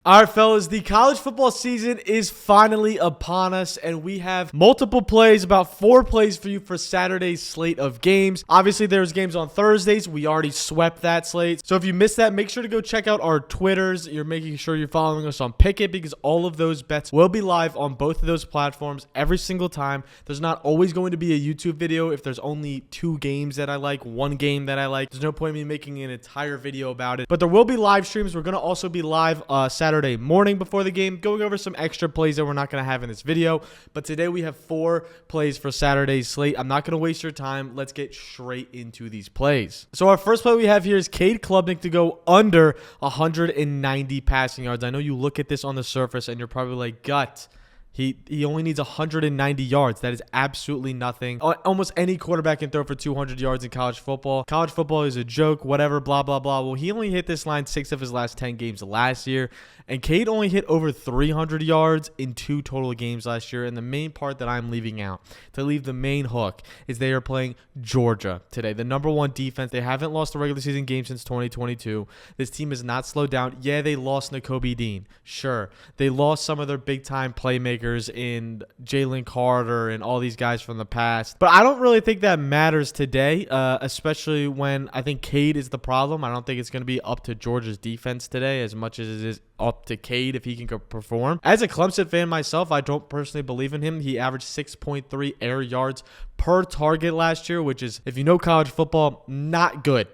All right, fellas, the college football season is finally upon us, and we have multiple plays, about 4 plays for you for Saturday's slate of games. Obviously, there's games on Thursdays. We already swept that slate. So if you missed that, make sure to go check out our Twitters. You're making sure you're following us on Pick'It because all of those bets will be live on both of those platforms every single time. There's not always going to be a YouTube video if there's only 2 games that I like, 1 game that I like. There's no point in me making an entire video about it. But there will be live streams. We're going to also be live Saturday morning before the game, going over some extra plays that we're not going to have in this video. But today we have 4 plays for Saturday's slate. I'm not going to waste your time. Let's get straight into these plays. So our first play we have here is Klubnik to go under 190 passing yards. I know you look at this on the surface and you're probably like, gut. He only needs 190 yards. That is absolutely nothing. Almost any quarterback can throw for 200 yards in college football. College football is a joke, whatever, blah, blah, blah. Well, he only hit this line 6 of his last 10 games last year. And Cade only hit over 300 yards in 2 total games last year. And the main part that I'm leaving out, to leave the main hook, is they are playing Georgia today. The #1 defense. They haven't lost a regular season game since 2022. This team has not slowed down. Yeah, they lost Nakobe Dean. Sure. They lost some of their big-time playmakers in Jalen Carter and all these guys from the past. But I don't really think that matters today, especially when I think Cade is the problem. I don't think it's going to be up to Georgia's defense today as much as it is up to Cade if he can perform. As a Clemson fan myself, I don't personally believe in him. He averaged 6.3 air yards per target last year, which is, if you know college football, not good.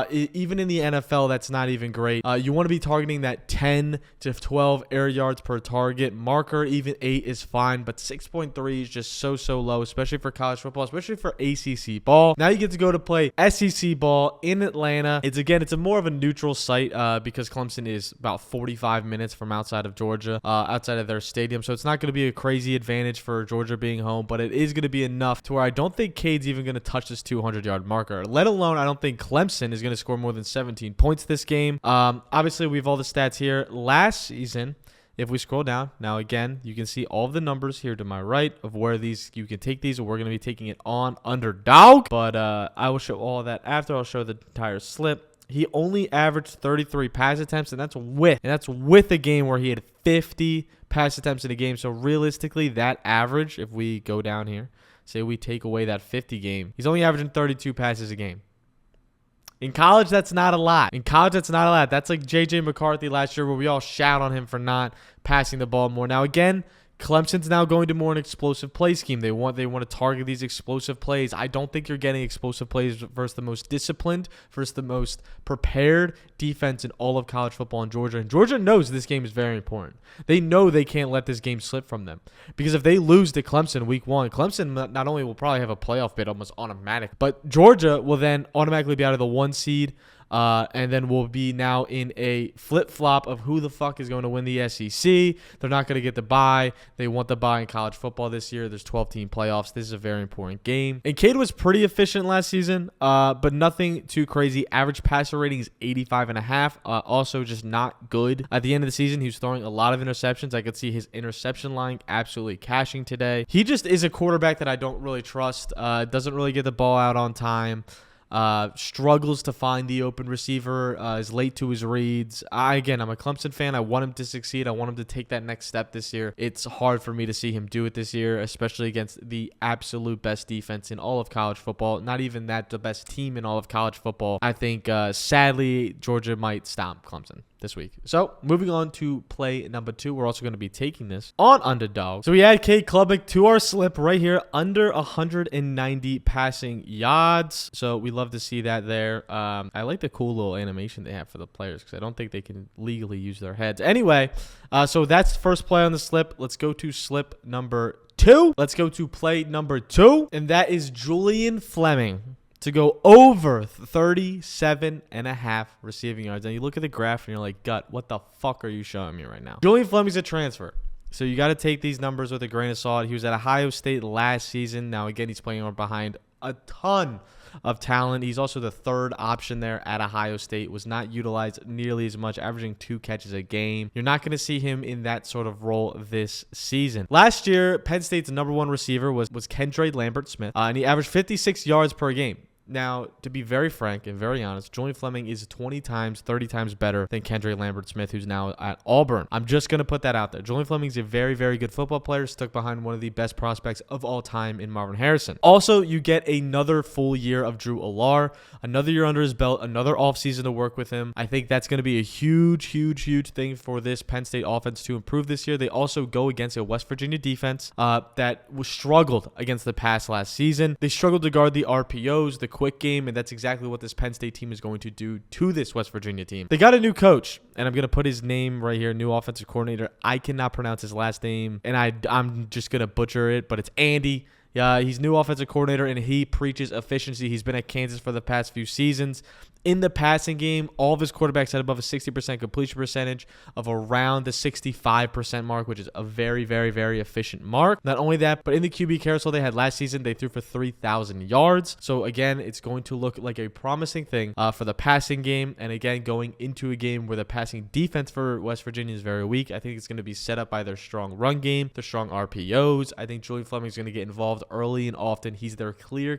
Even in the NFL, that's not even great. You want to be targeting that 10 to 12 air yards per target marker. Even 8 is fine, but 6.3 is just so low, especially for college football, especially for ACC ball. Now you get to go to play SEC ball in Atlanta. It's a more of a neutral site because Clemson is about 45 minutes from outside of Georgia, outside of their stadium. So it's not going to be a crazy advantage for Georgia being home, but it is going to be enough to where I don't think Cade's even going to touch this 200-yard marker, let alone I don't think Clemson is going to score more than 17 points this game. Obviously, we have all the stats here. Last season, if we scroll down, now again, you can see all of the numbers here to my right of where you can take these, or we're going to be taking it on underdog. But I will show all of that after. I'll show the entire slip. He only averaged 33 pass attempts, and that's with a game where he had 50 pass attempts in a game. So realistically, that average, if we go down here, say we take away that 50 game, he's only averaging 32 passes a game. In college, that's not a lot. That's like J.J. McCarthy last year where we all shout on him for not passing the ball more. Now, again, Clemson's now going to more an explosive play scheme. They want to target these explosive plays. I don't think you're getting explosive plays versus the most disciplined, versus the most prepared defense in all of college football in Georgia. And Georgia knows this game is very important. They know they can't let this game slip from them. Because if they lose to Clemson week 1, Clemson not only will probably have a playoff bid almost automatic, but Georgia will then automatically be out of the 1 seed. And then we'll be now in a flip-flop of who the fuck is going to win the SEC. They're not going to get the bye. They want the bye in college football this year. There's 12-team playoffs. This is a very important game. And Cade was pretty efficient last season, but nothing too crazy. Average passer rating is 85.5. Also just not good. At the end of the season, he was throwing a lot of interceptions. I could see his interception line absolutely cashing today. He just is a quarterback that I don't really trust. Doesn't really get the ball out on time. Struggles to find the open receiver, is late to his reads. Again, I'm a Clemson fan. I want him to succeed. I want him to take that next step this year. It's hard for me to see him do it this year, especially against the absolute best defense in all of college football. Not even that, the best team in all of college football. I think, sadly, Georgia might stomp Clemson this week. So moving on to play number 2, we're also going to be taking this on underdog. So we add Klubnik to our slip right here, under 190 passing yards. So we love to see that there. I like the cool little animation they have for the players because I don't think they can legally use their heads. Anyway, so that's first play on the slip. Let's go to slip number 2. Let's go to play number 2, and that is Julian Fleming to go over 37.5 receiving yards. And you look at the graph and you're like, gut, what the fuck are you showing me right now? Julian Fleming's a transfer. So you got to take these numbers with a grain of salt. He was at Ohio State last season. Now, again, he's playing behind a ton of talent. He's also the 3rd option there at Ohio State. Was not utilized nearly as much, averaging 2 catches a game. You're not going to see him in that sort of role this season. Last year, Penn State's #1 receiver was Kendra Lambert-Smith, and he averaged 56 yards per game. Now, to be very frank and very honest, Julian Fleming is 20 times, 30 times better than Kendra Lambert-Smith, who's now at Auburn. I'm just going to put that out there. Julian Fleming is a very, very good football player, stuck behind one of the best prospects of all time in Marvin Harrison. Also, you get another full year of Drew Allar, another year under his belt, another offseason to work with him. I think that's going to be a huge, huge, huge thing for this Penn State offense to improve this year. They also go against a West Virginia defense that was struggled against the pass last season. They struggled to guard the RPOs, the quick game, and that's exactly what this Penn State team is going to do to this West Virginia team. They got a new coach, and I'm going to put his name right here, new offensive coordinator. I cannot pronounce his last name, and I'm just going to butcher it, but it's Andy. Yeah, he's new offensive coordinator, and he preaches efficiency. He's been at Kansas for the past few seasons. In the passing game, all of his quarterbacks had above a 60% completion percentage of around the 65% mark, which is a very, very, very efficient mark. Not only that, but in the QB carousel they had last season, they threw for 3,000 yards. So again, it's going to look like a promising thing for the passing game. And again, going into a game where the passing defense for West Virginia is very weak, I think it's going to be set up by their strong run game, their strong RPOs. I think Julian Fleming is going to get involved early and often. He's their clear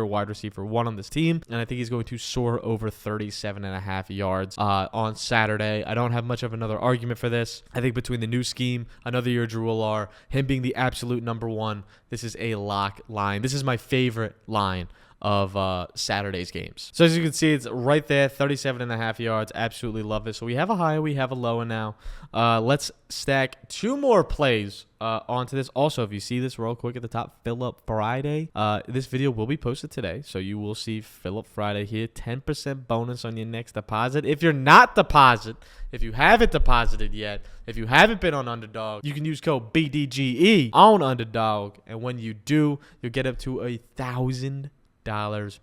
wide receiver one on this team. And I think he's going to soar over 37.5 yards on Saturday. I don't have much of another argument for this. I think between the new scheme, another year Drew Allar, him being the absolute number one, this is a lock line. This is my favorite line of Saturday's games. So as you can see, it's right there, 37.5 yards. Absolutely love it. So we have a high, we have a low now. Let's stack two more plays onto this. Also, if you see this real quick at the top, Phillip Friday. This video will be posted today, so you will see Phillip Friday here. 10% bonus on your next deposit. If you're not if you haven't deposited yet, if you haven't been on Underdog, you can use code BDGE on Underdog, and when you do, you'll get up to $1,000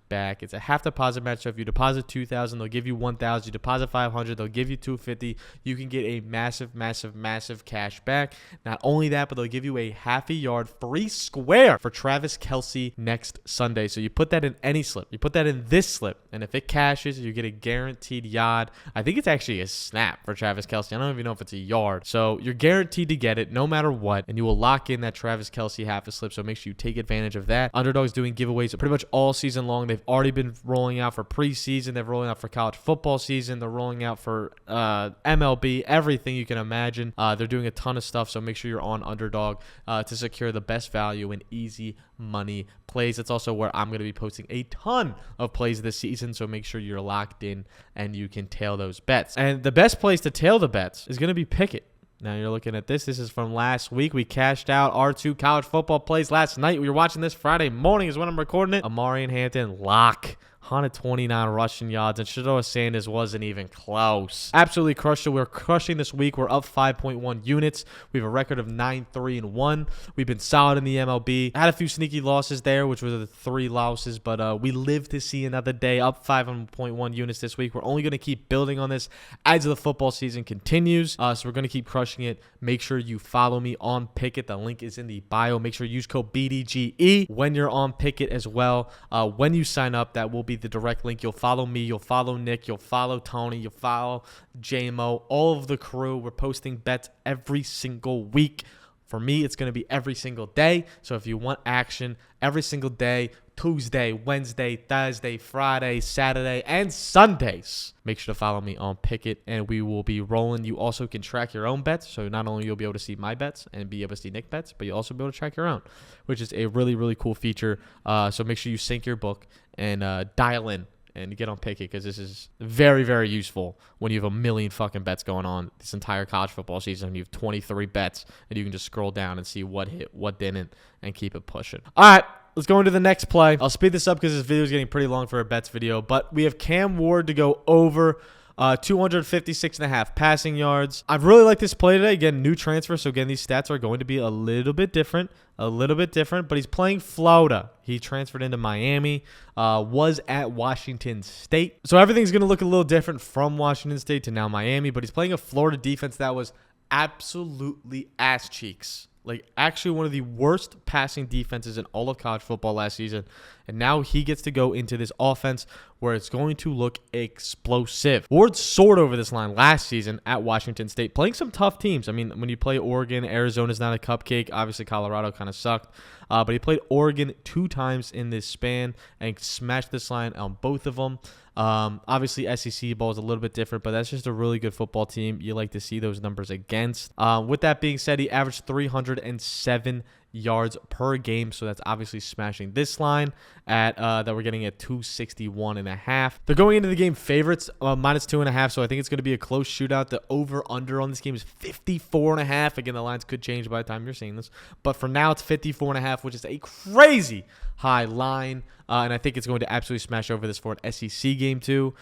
back. It's a half deposit match. So if you deposit $2,000, they'll give you $1,000. You deposit $500, they'll give you $250. You can get a massive cash back. Not only that, but they'll give you a half a yard free square for Travis Kelce next Sunday. So you put that in any slip. You put that in this slip, and if it cashes, you get a guaranteed yard. I think it's actually a snap for Travis Kelce. I don't even know if it's a yard. So you're guaranteed to get it no matter what, and you will lock in that Travis Kelce half a slip. So make sure you take advantage of that. Underdog's doing giveaways pretty much all season long. They've already been rolling out for preseason. They're rolling out for college football season. They're rolling out for MLB, everything you can imagine. They're doing a ton of stuff, so make sure you're on Underdog to secure the best value and easy money plays. That's also where I'm going to be posting a ton of plays this season, so make sure you're locked in and you can tail those bets. And the best place to tail the bets is going to be Pickett. Now you're looking at this. This is from last week. We cashed out our 2 college football plays last night. We were watching this Friday morning is when I'm recording it. Amari and Hampton lock. 129 rushing yards, and Shedeur Sanders wasn't even close. Absolutely crushed it. We're crushing this week. We're up 5.1 units. We have a record of 9-3-1. We've been solid in the MLB. Had a few sneaky losses there, which were the 3 losses, but we live to see another day, up 5.1 units this week. We're only going to keep building on this as the football season continues, so we're going to keep crushing it. Make sure you follow me on Pickett. The link is in the bio. Make sure you use code BDGE when you're on Pickett as well. When you sign up, that will be the direct link. You'll follow me, you'll follow Nick, you'll follow Tony, you'll follow JMO, all of the crew. We're posting bets every single week. For me, it's going to be every single day. So if you want action every single day, Tuesday, Wednesday, Thursday, Friday, Saturday, and Sundays, make sure to follow me on Pickett, and we will be rolling. You also can track your own bets. So not only you'll be able to see my bets and be able to see Nick bets, but you'll also be able to track your own, which is a really, really cool feature. So make sure you sync your book and dial in and get on Pickett, because this is very, very useful when you have a million fucking bets going on this entire college football season. You have 23 bets, and you can just scroll down and see what hit, what didn't, and keep it pushing. All right, let's go into the next play. I'll speed this up because this video is getting pretty long for a bets video, but we have Cam Ward to go over 256.5 passing yards. I really like this play today. Again, new transfer, so again, these stats are going to be a little bit different, but he's playing Florida. He transferred into Miami, was at Washington State. So everything's going to look a little different from Washington State to now Miami, but he's playing a Florida defense that was absolutely ass cheeks. Like, actually one of the worst passing defenses in all of college football last season. And now he gets to go into this offense where it's going to look explosive. Ward soared over this line last season at Washington State, playing some tough teams. I mean, when you play Oregon, Arizona's not a cupcake. Obviously, Colorado kind of sucked. But he played Oregon 2 times in this span and smashed this line on both of them. Obviously, SEC ball is a little bit different, but that's just a really good football team. You like to see those numbers against. With that being said, he averaged 307 yards per game, so that's obviously smashing this line at that we're getting at 261.5. They're going into the game favorites minus 2.5, so I think it's going to be a close shootout. The over/under on this game is 54.5. Again, the lines could change by the time you're seeing this, but for now it's 54.5, which is a crazy high line. And I think it's going to absolutely smash over this for an SEC game too.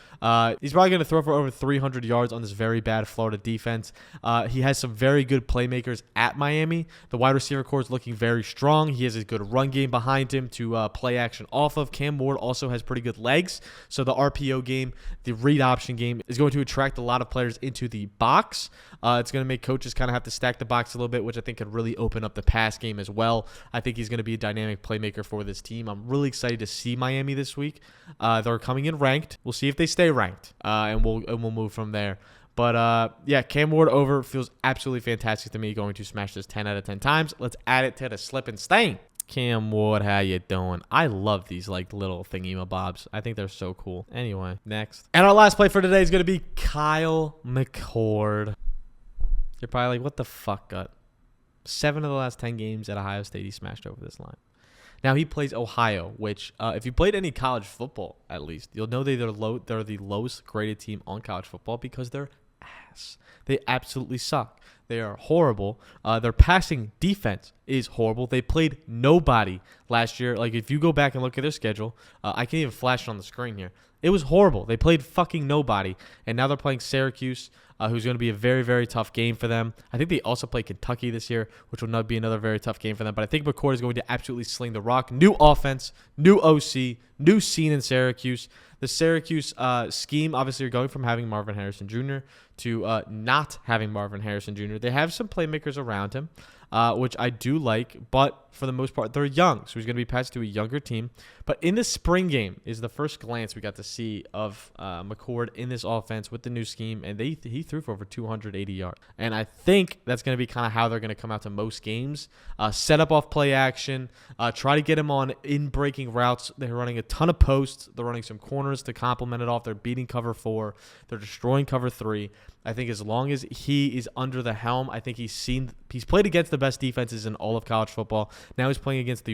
He's probably going to throw for over 300 yards on this very bad Florida defense. He has some very good playmakers at Miami. The wide receiver core is looking very strong. He has a good run game behind him to play action off of. Cam Ward also has pretty good legs. So the RPO game, the read option game is going to attract a lot of players into the box. It's going to make coaches kind of have to stack the box a little bit, which I think could really open up the pass game as well. I think he's going to be a dynamic playmaker for this team. I'm really excited to see Miami this week. They're coming in ranked. We'll see if they stay ranked, and we'll move from there. But yeah, Cam Ward over feels absolutely fantastic to me. Going to smash this 10 out of 10 times. Let's add it to the slip and stain. Cam Ward, how you doing? I love these like little thingy-mabobs. I think they're so cool. Anyway, next. And our last play for today is going to be Kyle McCord. You're probably like, what the fuck, Gut? 7 of the last 10 games at Ohio State, he smashed over this line. Now, he plays Ohio, which if you played any college football, at least, you'll know they're the lowest graded team on college football because they're ass. They absolutely suck. They are horrible. Their passing defense is horrible. They played nobody last year. Like, if you go back and look at their schedule, I can't even flash it on the screen here. It was horrible. They played fucking nobody. And now they're playing Syracuse, who's going to be a very, very tough game for them. I think they also play Kentucky this year, which will not be another very tough game for them. But I think McCord is going to absolutely sling the rock. New offense, new OC, new scene in Syracuse. The Syracuse scheme, obviously, you're going from having Marvin Harrison Jr. to not having Marvin Harrison Jr. They have some playmakers around him, which I do like, but for the most part, they're young. So he's going to be passed to a younger team. But in the spring game is the first glance we got to see of McCord in this offense with the new scheme, and he threw for over 280 yards. And I think that's going to be kind of how they're going to come out to most games. Set up off play action, try to get him on in-breaking routes. They're running a ton of posts. They're running some corners to complement it off. They're beating cover 4. They're destroying cover 3. I think as long as he is under the helm, I think he's played against the best defenses in all of college football. Now he's playing against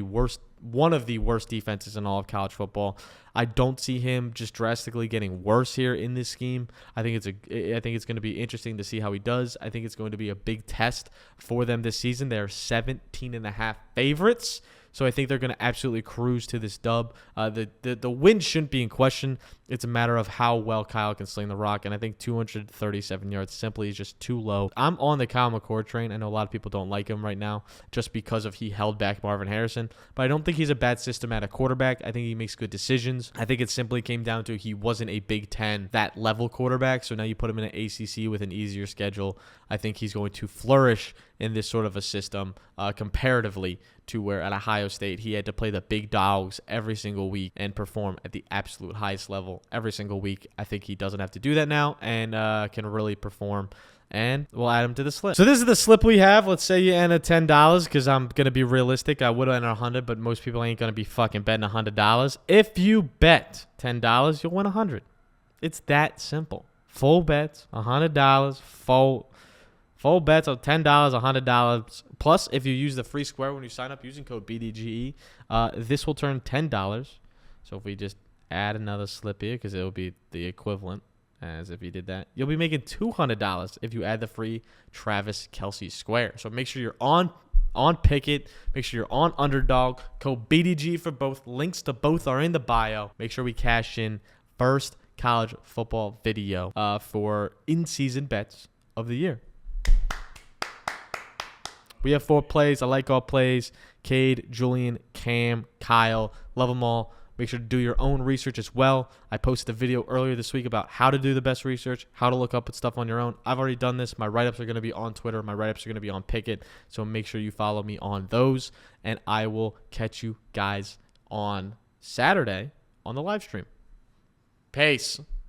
one of the worst defenses in all of college football. I don't see him just drastically getting worse here in this scheme. I think it's going to be interesting to see how he does. I think it's going to be a big test for them this season. They're 17.5 favorites. So I think they're going to absolutely cruise to this dub. The win shouldn't be in question. It's a matter of how well Kyle can sling the rock, and I think 237 yards simply is just too low. I'm on the Kyle McCord train. I know a lot of people don't like him right now just because of he held back Marvin Harrison, but I don't think he's a bad systematic quarterback. I think he makes good decisions. I think it simply came down to he wasn't a Big Ten, that level quarterback, so now you put him in an ACC with an easier schedule. I think he's going to flourish in this sort of a system comparatively to where at Ohio State he had to play the big dogs every single week and perform at the absolute highest level every single week. I think he doesn't have to do that now and can really perform. And we'll add him to the slip. So this is the slip we have. Let's say you enter $10 because I'm going to be realistic. I would enter 100, but most people ain't going to be fucking betting $100. If you bet $10, you'll win 100. It's that simple. Full bets, $100, full bets of $10, $100. Plus, if you use the free square when you sign up using code BDGE, this will turn $10. So if we just add another slip here, because it will be the equivalent as if you did that, you'll be making $200 if you add the free Travis Kelce square. So make sure you're on Pickett. Make sure you're on Underdog. Code BDG for both. Links to both are in the bio. Make sure we cash in first college football video for in-season bets of the year. We have 4 plays. I like all plays. Cade, Julian, Cam, Kyle. Love them all. Make sure to do your own research as well. I posted a video earlier this week about how to do the best research, how to look up stuff on your own. I've already done this. My write-ups are going to be on Twitter. My write-ups are going to be on Pickett. So make sure you follow me on those. And I will catch you guys on Saturday on the live stream. Peace.